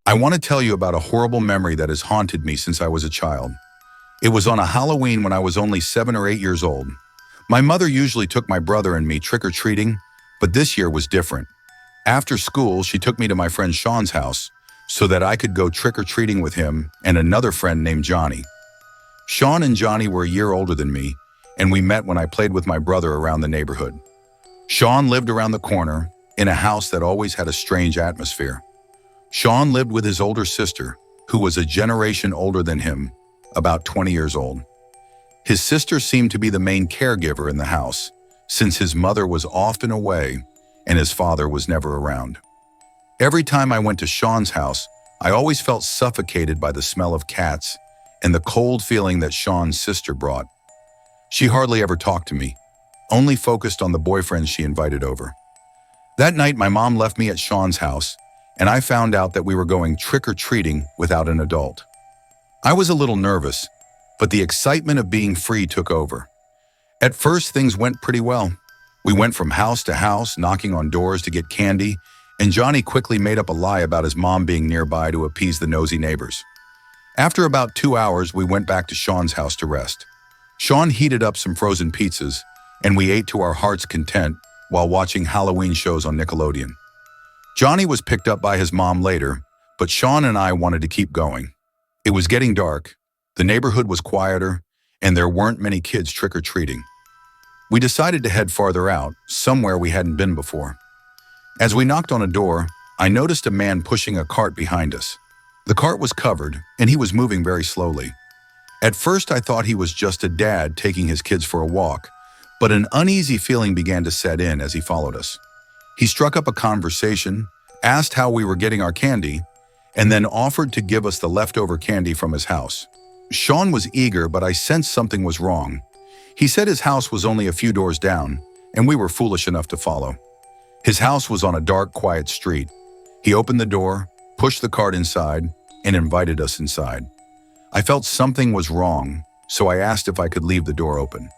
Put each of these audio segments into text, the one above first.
I want to tell you about a horrible memory that has haunted me since I was a child. It was on a Halloween when I was only 7 or 8 years old. My mother usually took my brother and me trick-or-treating, but this year was different. After school, she took me to my friend Sean's house so that I could go trick-or-treating with him and another friend named Johnny. Sean and Johnny were a year older than me, and we met when I played with my brother around the neighborhood. Sean lived around the corner in a house that always had a strange atmosphere. Sean lived with his older sister, who was a generation older than him, about 20 years old. His sister seemed to be the main caregiver in the house, since his mother was often away and his father was never around. Every time I went to Sean's house, I always felt suffocated by the smell of cats and the cold feeling that Sean's sister brought. She hardly ever talked to me, only focused on the boyfriends she invited over. That night, my mom left me at Sean's house, and I found out that we were going trick-or-treating without an adult. I was a little nervous, but the excitement of being free took over. At first, things went pretty well. We went from house to house, knocking on doors to get candy, and Johnny quickly made up a lie about his mom being nearby to appease the nosy neighbors. After about 2 hours, we went back to Sean's house to rest. Sean heated up some frozen pizzas, and we ate to our heart's content while watching Halloween shows on Nickelodeon. Johnny was picked up by his mom later, but Sean and I wanted to keep going. It was getting dark, the neighborhood was quieter, and there weren't many kids trick-or-treating. We decided to head farther out, somewhere we hadn't been before. As we knocked on a door, I noticed a man pushing a cart behind us. The cart was covered, and he was moving very slowly. At first, I thought he was just a dad taking his kids for a walk, but an uneasy feeling began to set in as he followed us. He struck up a conversation, asked how we were getting our candy, and then offered to give us the leftover candy from his house. Sean was eager, but I sensed something was wrong. He said his house was only a few doors down, and we were foolish enough to follow. His house was on a dark, quiet street. He opened the door, pushed the cart inside, and invited us inside. I felt something was wrong, so I asked if I could leave the door open.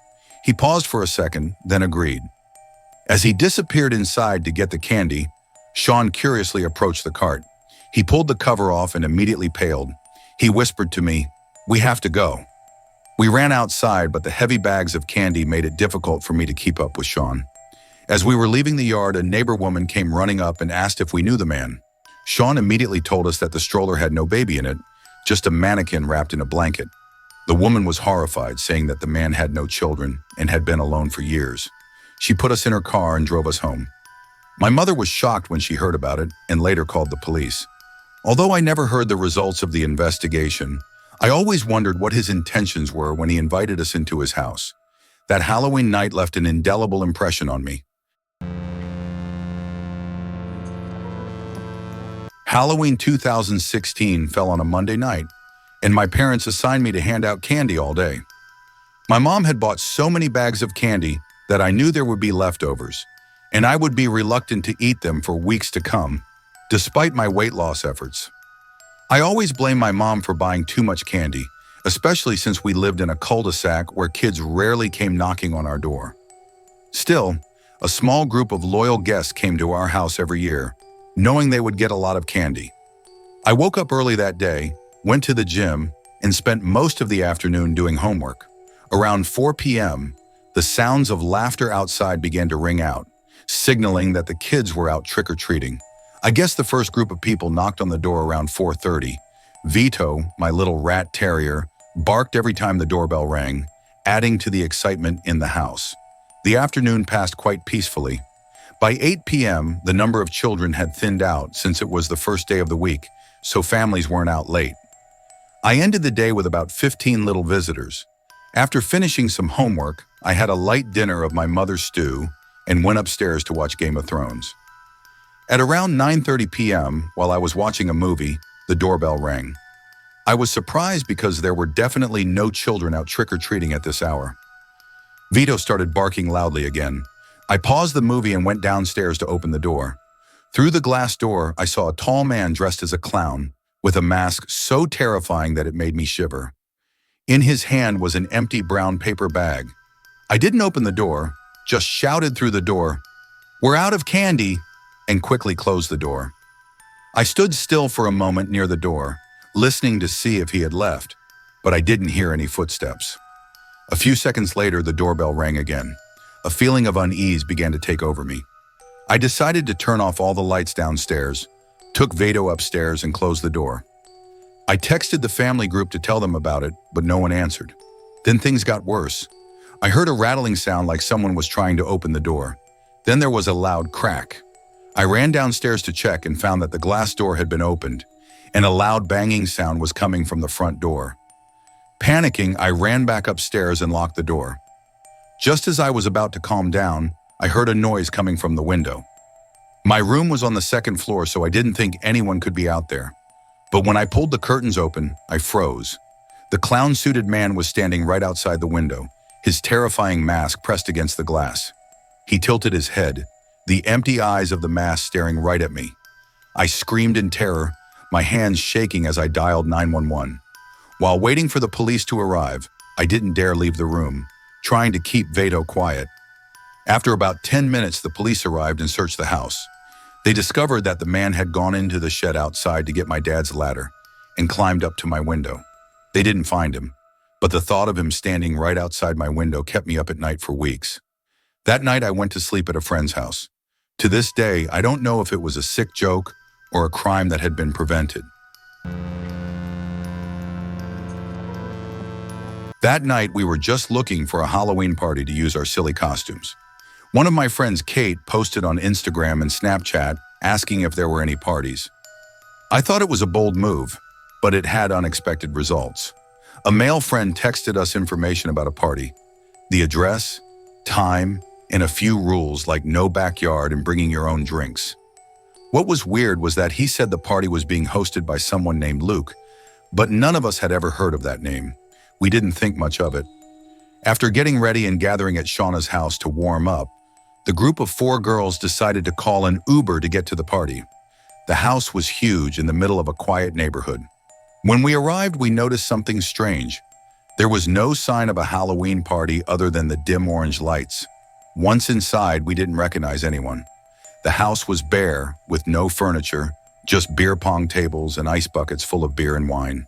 He paused for a second, then agreed. As he disappeared inside to get the candy, Sean curiously approached the cart. He pulled the cover off and immediately paled. He whispered to me, "We have to go." We ran outside, but the heavy bags of candy made it difficult for me to keep up with Sean. As we were leaving the yard, a neighbor woman came running up and asked if we knew the man. Sean immediately told us that the stroller had no baby in it, just a mannequin wrapped in a blanket. The woman was horrified, saying that the man had no children and had been alone for years. She put us in her car and drove us home. My mother was shocked when she heard about it and later called the police. Although I never heard the results of the investigation, I always wondered what his intentions were when he invited us into his house. That Halloween night left an indelible impression on me. Halloween 2016 fell on a Monday night, and my parents assigned me to hand out candy all day. My mom had bought so many bags of candy that I knew there would be leftovers, and I would be reluctant to eat them for weeks to come, despite my weight loss efforts. I always blame my mom for buying too much candy, especially since we lived in a cul-de-sac where kids rarely came knocking on our door. Still, a small group of loyal guests came to our house every year, knowing they would get a lot of candy. I woke up early that day, went to the gym, and spent most of the afternoon doing homework. Around 4 p.m., the sounds of laughter outside began to ring out, signaling that the kids were out trick-or-treating. I guess the first group of people knocked on the door around 4:30. Vito, my little rat terrier, barked every time the doorbell rang, adding to the excitement in the house. The afternoon passed quite peacefully. By 8 p.m., the number of children had thinned out since it was the first day of the week, so families weren't out late. I ended the day with about 15 little visitors. After finishing some homework, I had a light dinner of my mother's stew and went upstairs to watch Game of Thrones. At around 9:30 p.m., while I was watching a movie, the doorbell rang. I was surprised because there were definitely no children out trick-or-treating at this hour. Vito started barking loudly again. I paused the movie and went downstairs to open the door. Through the glass door, I saw a tall man dressed as a clown, with a mask so terrifying that it made me shiver. In his hand was an empty brown paper bag. I didn't open the door, just shouted through the door, "We're out of candy," and quickly closed the door. I stood still for a moment near the door, listening to see if he had left, but I didn't hear any footsteps. A few seconds later, the doorbell rang again. A feeling of unease began to take over me. I decided to turn off all the lights downstairs, took Vado upstairs, and closed the door. I texted the family group to tell them about it, but no one answered. Then things got worse. I heard a rattling sound like someone was trying to open the door. Then there was a loud crack. I ran downstairs to check and found that the glass door had been opened, and a loud banging sound was coming from the front door. Panicking, I ran back upstairs and locked the door. Just as I was about to calm down, I heard a noise coming from the window. My room was on the second floor, so I didn't think anyone could be out there. But when I pulled the curtains open, I froze. The clown-suited man was standing right outside the window, his terrifying mask pressed against the glass. He tilted his head, the empty eyes of the mask staring right at me. I screamed in terror, my hands shaking as I dialed 911. While waiting for the police to arrive, I didn't dare leave the room, trying to keep Vado quiet. After about 10 minutes, the police arrived and searched the house. They discovered that the man had gone into the shed outside to get my dad's ladder and climbed up to my window. They didn't find him, but the thought of him standing right outside my window kept me up at night for weeks. That night, I went to sleep at a friend's house. To this day, I don't know if it was a sick joke or a crime that had been prevented. That night, we were just looking for a Halloween party to use our silly costumes. One of my friends, Kate, posted on Instagram and Snapchat asking if there were any parties. I thought it was a bold move, but it had unexpected results. A male friend texted us information about a party, the address, time, and a few rules like no backyard and bringing your own drinks. What was weird was that he said the party was being hosted by someone named Luke, but none of us had ever heard of that name. We didn't think much of it. After getting ready and gathering at Shauna's house to warm up, the group of 4 girls decided to call an Uber to get to the party. The house was huge in the middle of a quiet neighborhood. When we arrived, we noticed something strange. There was no sign of a Halloween party other than the dim orange lights. Once inside, we didn't recognize anyone. The house was bare, with no furniture, just beer pong tables and ice buckets full of beer and wine.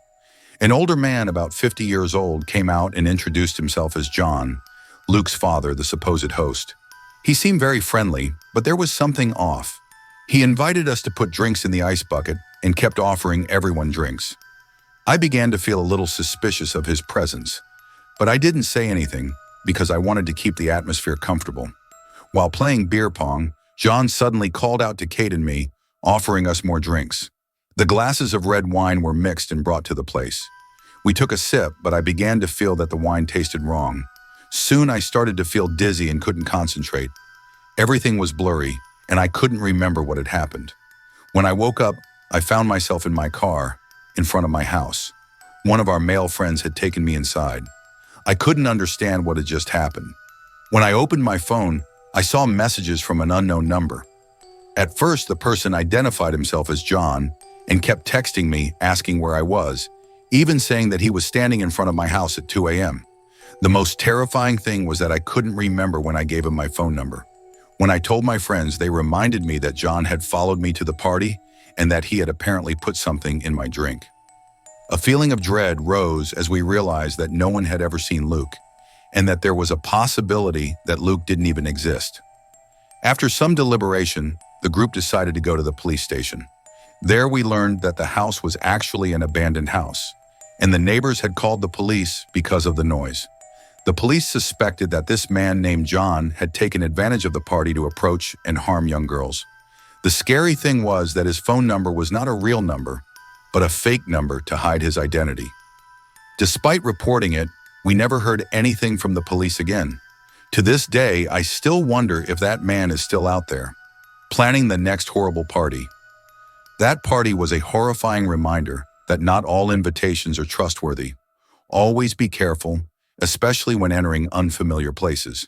An older man, about 50 years old, came out and introduced himself as John, Luke's father, the supposed host. He seemed very friendly, but there was something off. He invited us to put drinks in the ice bucket and kept offering everyone drinks. I began to feel a little suspicious of his presence, but I didn't say anything because I wanted to keep the atmosphere comfortable. While playing beer pong, John suddenly called out to Kate and me, offering us more drinks. The glasses of red wine were mixed and brought to the place. We took a sip, but I began to feel that the wine tasted wrong. Soon I started to feel dizzy and couldn't concentrate. Everything was blurry, and I couldn't remember what had happened. When I woke up, I found myself in my car, in front of my house. One of our male friends had taken me inside. I couldn't understand what had just happened. When I opened my phone, I saw messages from an unknown number. At first, the person identified himself as John and kept texting me, asking where I was, even saying that he was standing in front of my house at 2 a.m. The most terrifying thing was that I couldn't remember when I gave him my phone number. When I told my friends, they reminded me that John had followed me to the party and that he had apparently put something in my drink. A feeling of dread rose as we realized that no one had ever seen Luke, and that there was a possibility that Luke didn't even exist. After some deliberation, the group decided to go to the police station. There we learned that the house was actually an abandoned house, and the neighbors had called the police because of the noise. The police suspected that this man named John had taken advantage of the party to approach and harm young girls. The scary thing was that his phone number was not a real number, but a fake number to hide his identity. Despite reporting it, we never heard anything from the police again. To this day, I still wonder if that man is still out there, planning the next horrible party. That party was a horrifying reminder that not all invitations are trustworthy. Always be careful, especially when entering unfamiliar places.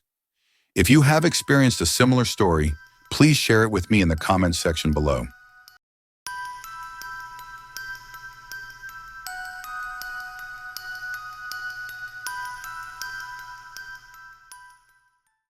If you have experienced a similar story, please share it with me in the comments section below.